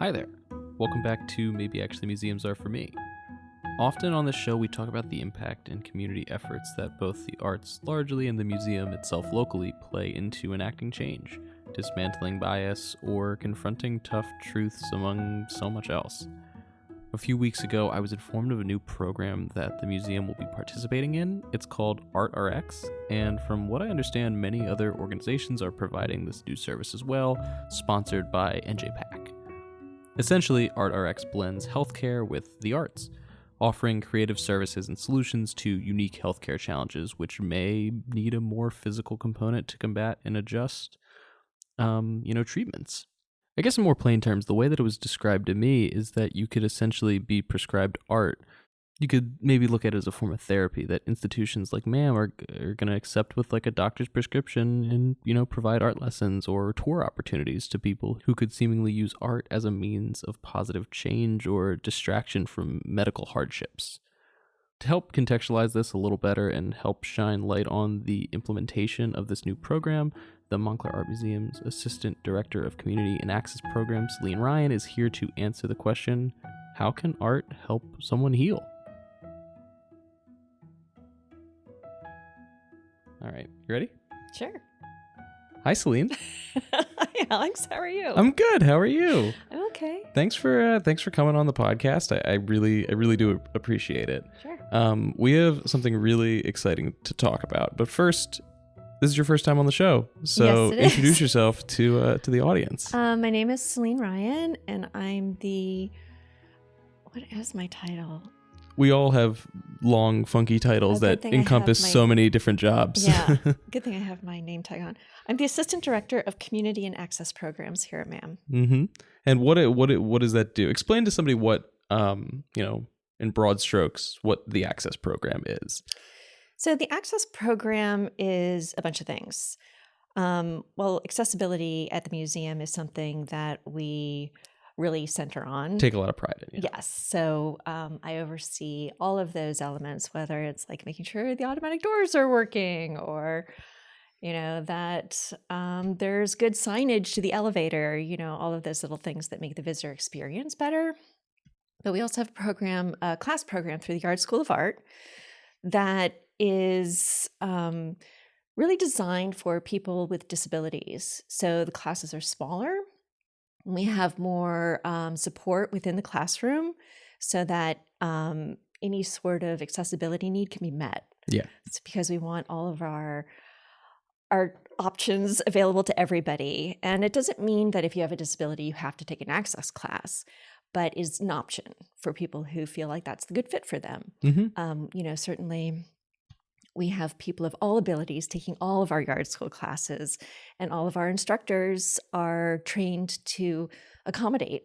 Hi there. Welcome back to Maybe Actually Museums Are For Me. Often on this show we talk about the impact and community efforts that both the arts largely and the museum itself locally play into enacting change, dismantling bias, or confronting tough truths among so much else. A few weeks ago, I was informed of a new program that the museum will be participating in. It's called ArtsRX, and from what I understand, many other organizations are providing this new service as well, sponsored by NJPAC. Essentially, ArtsRX blends healthcare with the arts, offering creative services and solutions to unique healthcare challenges which may need a more physical component to combat and adjust, treatments. I guess in more plain terms, the way that it was described to me is that you could essentially be prescribed art. You could maybe look at it as a form of therapy that institutions like MAM are going to accept with like a doctor's prescription and, provide art lessons or tour opportunities to people who could seemingly use art as a means of positive change or distraction from medical hardships. To help contextualize this a little better and help shine light on the implementation of this new program, the Montclair Art Museum's Assistant Director of Community and Access Programs, Celene Ryan, is here to answer the question, how can art help someone heal? All right, you ready? Sure. Hi, Celene. Hi, Alex. How are you? I'm good. How are you? I'm okay. Thanks for coming on the podcast. I really do appreciate it. Sure. We have something really exciting to talk about, but first, this is your first time on the show, so Yes, it introduce is. yourself to the audience. My name is Celene Ryan, and I'm what is my title? We all have long, funky titles that encompass so many different jobs. Yeah, good thing I have my name tag on. I'm the Assistant Director of Community and Access Programs here at MAM. Mm-hmm. And what does that do? Explain to somebody what, in broad strokes, what the Access Program is. So the Access Program is a bunch of things. Accessibility at the museum is something that we really center on. Take a lot of pride in. Yeah. Yes. So I oversee all of those elements, whether it's like making sure the automatic doors are working or, that there's good signage to the elevator, all of those little things that make the visitor experience better. But we also have a class program through the Art School of Art that is really designed for people with disabilities. So the classes are smaller. We have more support within the classroom so that any sort of accessibility need can be met. Yeah. It's because we want all of our options available to everybody. And it doesn't mean that if you have a disability, you have to take an access class, but it's an option for people who feel like that's the good fit for them. Mm-hmm. Certainly we have people of all abilities taking all of our yard school classes, and all of our instructors are trained to accommodate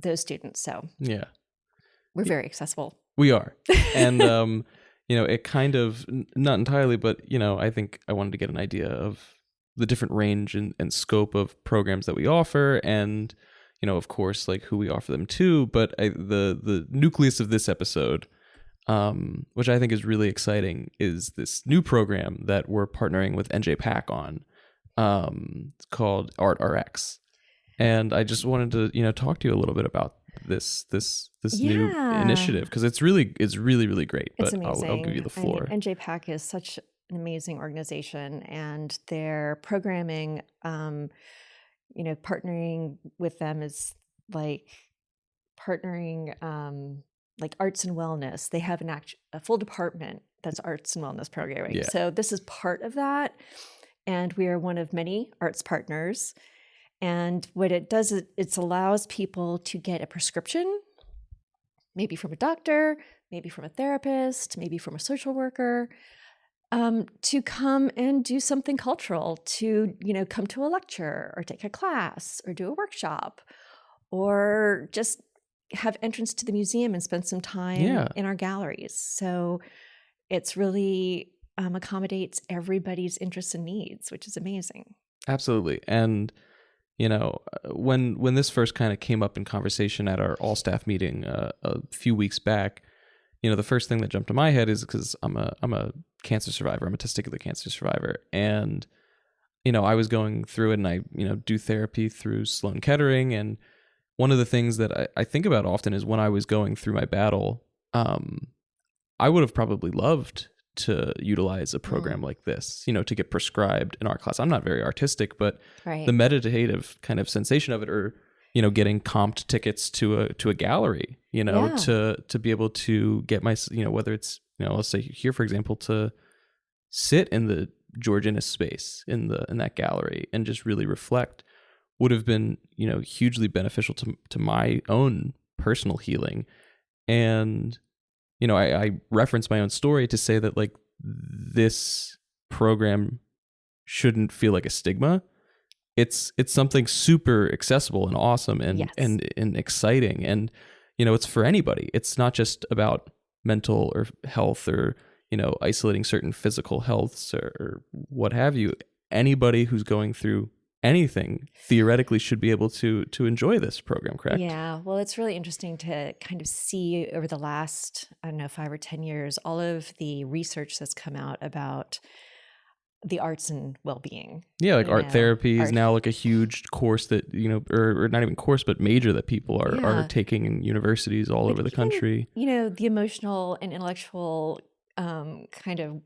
those students. So yeah, we're very accessible. We are. And, it kind of, not entirely, but, I think I wanted to get an idea of the different range and scope of programs that we offer and, of course, like who we offer them to. But the nucleus of this episode, which I think is really exciting, is this new program that we're partnering with NJPAC on. It's called ArtsRX, and I just wanted to talk to you a little bit about this new initiative because it's really great. But it's amazing. I'll give you the floor. NJPAC is such an amazing organization, and their programming, partnering with them is like partnering. Like arts and wellness. They have a full department that's arts and wellness programming. Yeah. So this is part of that. And we are one of many arts partners. And what it does is it allows people to get a prescription, maybe from a doctor, maybe from a therapist, maybe from a social worker, to come and do something cultural, to, come to a lecture or take a class or do a workshop or just have entrance to the museum and spend some time in our galleries. So it's really accommodates everybody's interests and needs, which is amazing. Absolutely. And, when this first kind of came up in conversation at our all staff meeting a few weeks back, the first thing that jumped to my head is because I'm a cancer survivor. I'm a testicular cancer survivor. And, I was going through it and I, do therapy through Sloan Kettering, and one of the things that I think about often is when I was going through my battle, I would have probably loved to utilize a program like this, to get prescribed an art class. I'm not very artistic, but the meditative kind of sensation of it, or getting comped tickets to a gallery, to be able to get my, whether it's, let's say here, for example, to sit in the George Inness space in that gallery and just really reflect would have been, hugely beneficial to my own personal healing. And, I reference my own story to say that like this program shouldn't feel like a stigma. It's something super accessible and awesome and exciting. And, it's for anybody. It's not just about mental or health or, isolating certain physical healths or what have you. Anybody who's going through anything theoretically should be able to enjoy this program, correct? Yeah. Well, it's really interesting to kind of see over the last, 5 or 10 years, all of the research that's come out about the arts and well-being. Yeah, like art therapy is now like a huge course that, or not even course, but major that people are taking in universities all over the country. The emotional and intellectual kind of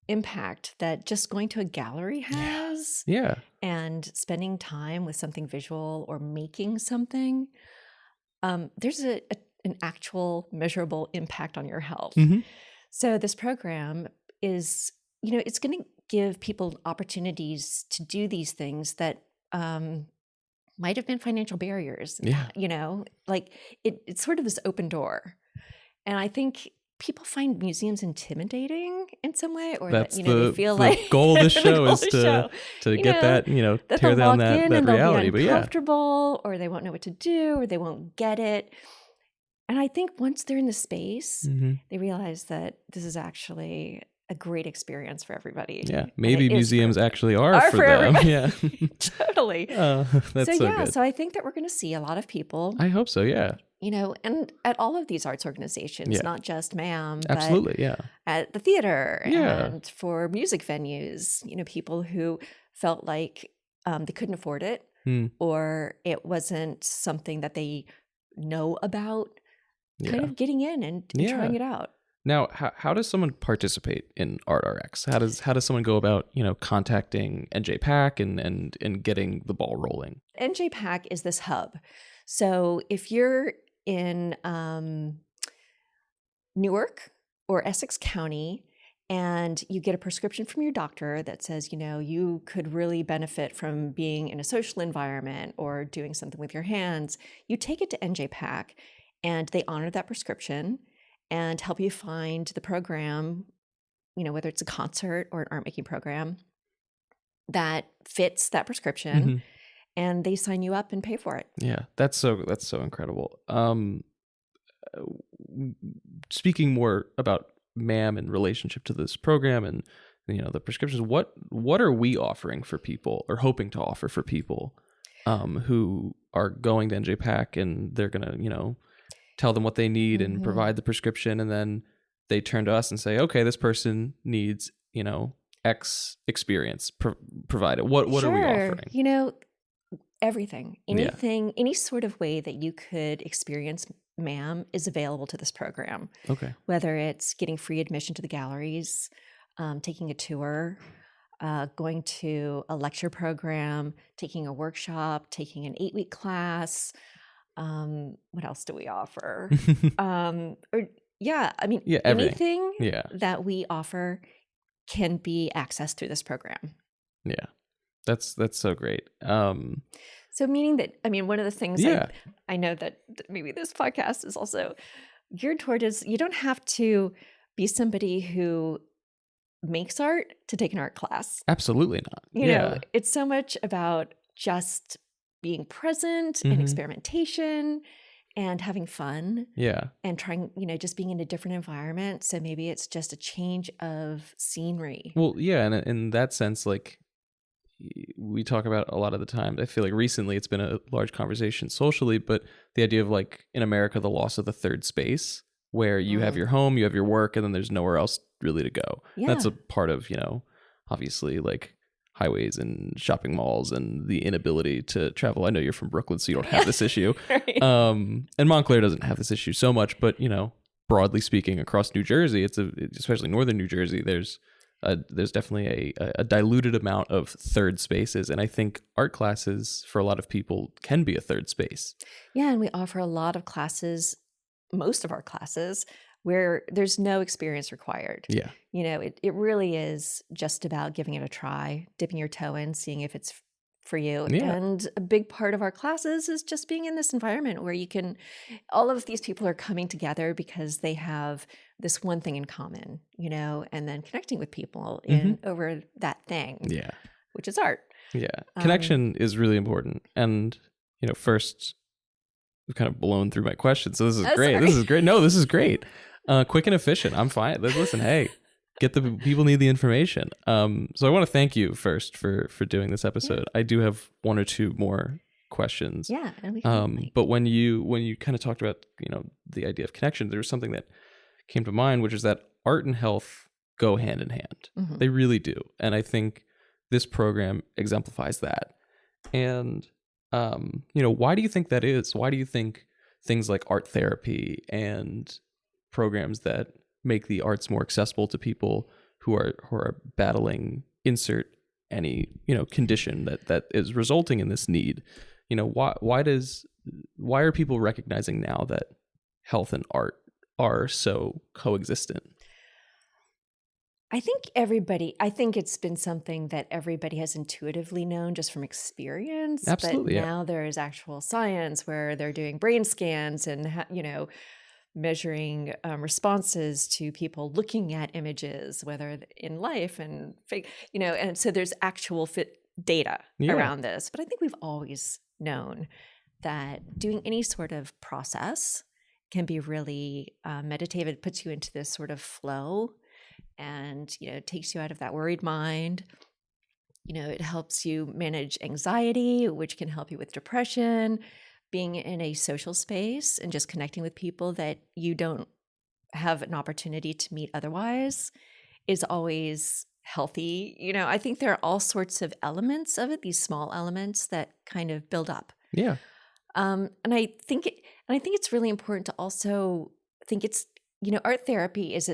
impact that just going to a gallery has. Yeah. And spending time with something visual or making something, there's an actual measurable impact on your health. Mm-hmm. So this program is, it's going to give people opportunities to do these things that might have been financial barriers. Yeah. Like it's sort of this open door. And I think people find museums intimidating in some way, or that's that, they feel the like goal of the show is to get that, tear down that reality. But or they won't know what to do, or they won't get it. And I think once they're in the space, they realize that this is actually a great experience for everybody. Yeah, maybe museums actually are for them. Yeah, totally. That's so good. So I think that we're going to see a lot of people. I hope so. Yeah. And at all of these arts organizations, not just MAM, absolutely, but at the theater and for music venues, people who felt like they couldn't afford it or it wasn't something that they know about, kind of getting in and trying it out. Now, how does someone participate in ArtsRX? How does someone go about, contacting NJPAC and getting the ball rolling? NJPAC is this hub. So if you're in Newark or Essex County and you get a prescription from your doctor that says, you could really benefit from being in a social environment or doing something with your hands, you take it to NJPAC and they honor that prescription and help you find the program, whether it's a concert or an art making program that fits that prescription. Mm-hmm. And they sign you up and pay for it. Yeah, that's so incredible. Speaking more about MAM in relationship to this program and the prescriptions, what are we offering for people or hoping to offer for people who are going to NJPAC and they're gonna tell them what they need and provide the prescription, and then they turn to us and say, okay, this person needs X experience provided. What are we offering? Everything, anything, any sort of way that you could experience MAM is available to this program. Okay. Whether it's getting free admission to the galleries, taking a tour, going to a lecture program, taking a workshop, taking an 8-week class. What else do we offer? Anything that we offer can be accessed through this program. Yeah. That's so great. So meaning that, one of the things I know that maybe this podcast is also geared toward is you don't have to be somebody who makes art to take an art class. Absolutely not. It's so much about just being present and experimentation and having fun. Yeah. And trying, just being in a different environment. So maybe it's just a change of scenery. Well, yeah. And in that sense, like, we talk about a lot of the time. I feel like recently it's been a large conversation socially, but the idea of like in America, the loss of the third space where you have your home, you have your work, and then there's nowhere else really to go. Yeah. That's a part of, obviously like highways and shopping malls and the inability to travel. I know you're from Brooklyn, so you don't have this issue. Right. And Montclair doesn't have this issue so much, but broadly speaking, across New Jersey, especially northern New Jersey, there's definitely a diluted amount of third spaces, and I think art classes for a lot of people can be a third space. Yeah, and we offer a lot of classes, most of our classes, where there's no experience required. Yeah. It really is just about giving it a try, dipping your toe in, seeing if it's for you. Yeah. And a big part of our classes is just being in this environment where all of these people are coming together because they have this one thing in common, and then connecting with people over that thing, Yeah. which is art. Yeah. Connection is really important. And, first, we've kind of blown through my questions. So this is great. Sorry. This is great. No, this is great. Quick and efficient. I'm fine. Listen, hey, people need the information. So I want to thank you first for doing this episode. Yeah. I do have one or two more questions. Yeah. But when you kind of talked about, the idea of connection, there was something that came to mind, which is that art and health go hand in hand. Mm-hmm. They really do. And I think this program exemplifies that. And, why do you think that is? Why do you think things like art therapy and programs that make the arts more accessible to people who are battling insert any, condition that is resulting in this need, why are people recognizing now that health and art are so coexistent? I think it's been something that everybody has intuitively known just from experience. Absolutely. But now there is actual science where they're doing brain scans and, measuring responses to people looking at images, whether in life and fake, and so there's actual data around this. But I think we've always known that doing any sort of process can be really meditative. It puts you into this sort of flow. And, it takes you out of that worried mind. It helps you manage anxiety, which can help you with depression, being in a social space and just connecting with people that you don't have an opportunity to meet otherwise is always healthy. I think there are all sorts of elements of it, these small elements that kind of build up. Yeah. And I think it's really important to also think it's, art therapy is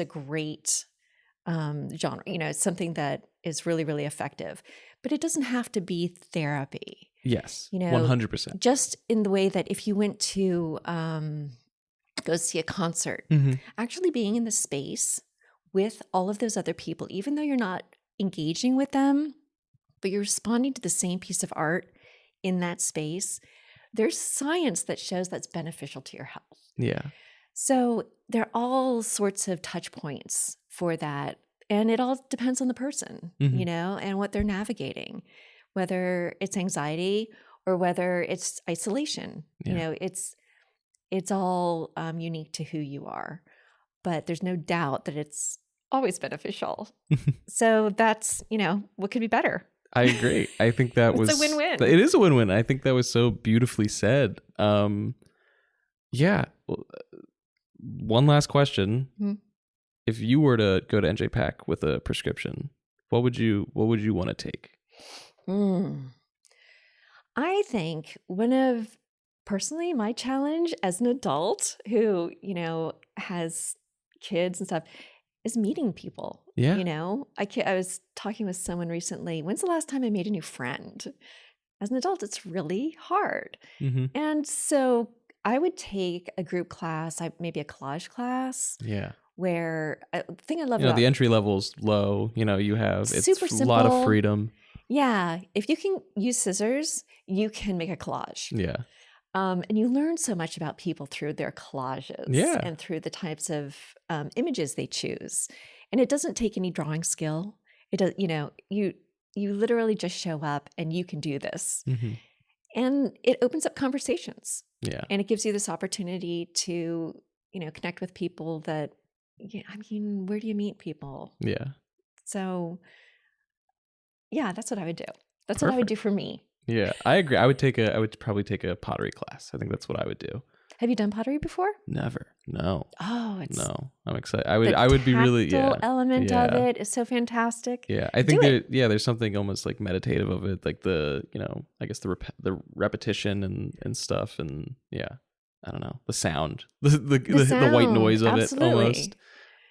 a great genre. It's something that is really, really effective, but it doesn't have to be therapy. Yes, 100%. Just in the way that if you went to go see a concert, actually being in the space with all of those other people, even though you're not engaging with them, but you're responding to the same piece of art in that space, there's science that shows that's beneficial to your health. Yeah. So there are all sorts of touch points for that. And it all depends on the person, and what they're navigating, whether it's anxiety or whether it's isolation. Yeah. It's all unique to who you are. But there's no doubt that it's always beneficial. So that's, what could be better? I agree. I think that it's a win-win. It is a win-win. I think that was so beautifully said. Yeah. One last question. Mm-hmm. If you were to go to NJPAC with a prescription, what would you want to take? I think personally, my challenge as an adult who, has kids and stuff is meeting people. Yeah. I was talking with someone recently. When's the last time I made a new friend? As an adult, it's really hard. Mm-hmm. And so I would take a group class, maybe a collage class. Yeah. Where the thing I love about the entry level's low. You have it's super simple. A lot of freedom. Yeah. If you can use scissors, you can make a collage. Yeah. And you learn so much about people through their collages and through the types of images they choose. And it doesn't take any drawing skill. It does, you literally just show up and you can do this. Mm-hmm. And it opens up conversations. Yeah. And it gives you this opportunity to, connect with people that, where do you meet people? Yeah. So, that's what I would do. That's Perfect. what I would do for me. Yeah, I agree. I would probably take a pottery class. I think that's what I would do. Have you done pottery before? Never. No. Oh, it's No. I'm excited. I would be really tactile element of it is so fantastic. Yeah, I think there's something almost like meditative of it, like the, I guess the repetition and stuff, and I don't know, the sound, the white noise of absolutely. it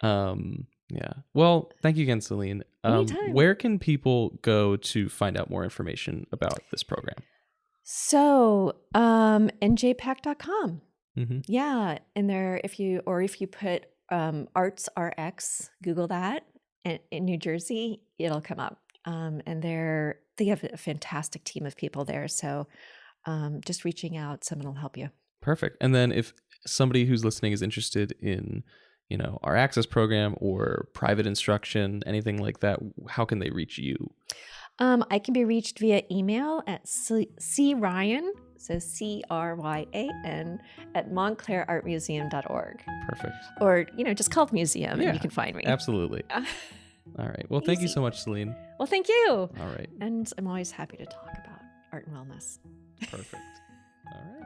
almost. Yeah. Well, thank you again, Celene. Anytime. Where can people go to find out more information about this program? So, NJPAC.com. Mm-hmm. Yeah, and there, if you put ArtsRX, Google that in New Jersey, it'll come up. And they have a fantastic team of people there. So, just reaching out, someone will help you. Perfect. And then if somebody who's listening is interested in, our Access program or private instruction, anything like that, how can they reach you? I can be reached via email at cryan, so CRYAN, at montclairartmuseum.org. Perfect. Or, just call the museum and you can find me. Absolutely. All right. Well, thank you so much, Celene. Well, thank you. All right. And I'm always happy to talk about art and wellness. Perfect. All right.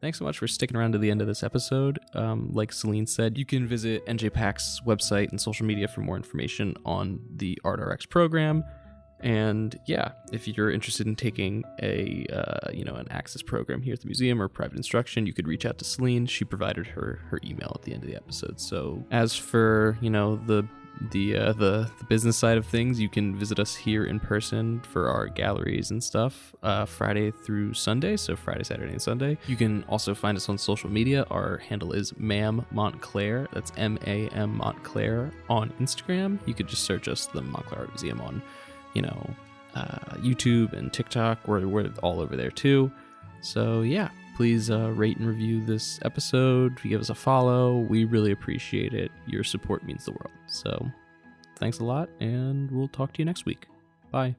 Thanks so much for sticking around to the end of this episode. Like Celene said, you can visit NJPAC's website and social media for more information on the ArtsRX program. And if you're interested in taking an Access program here at the museum or private instruction, you could reach out to Celene. She provided her email at the end of the episode. So as for, the business side of things, you can visit us here in person for our galleries and stuff Friday through Sunday, so Friday, Saturday, and Sunday. You can also find us on social media. Our handle is Mam Montclair. That's MAM Montclair on Instagram. You could just search us, the Montclair Art Museum, on YouTube and TikTok. We're all over there too. So please rate and review this episode. Give us a follow. We really appreciate it. Your support means the world. So thanks a lot, and we'll talk to you next week. Bye.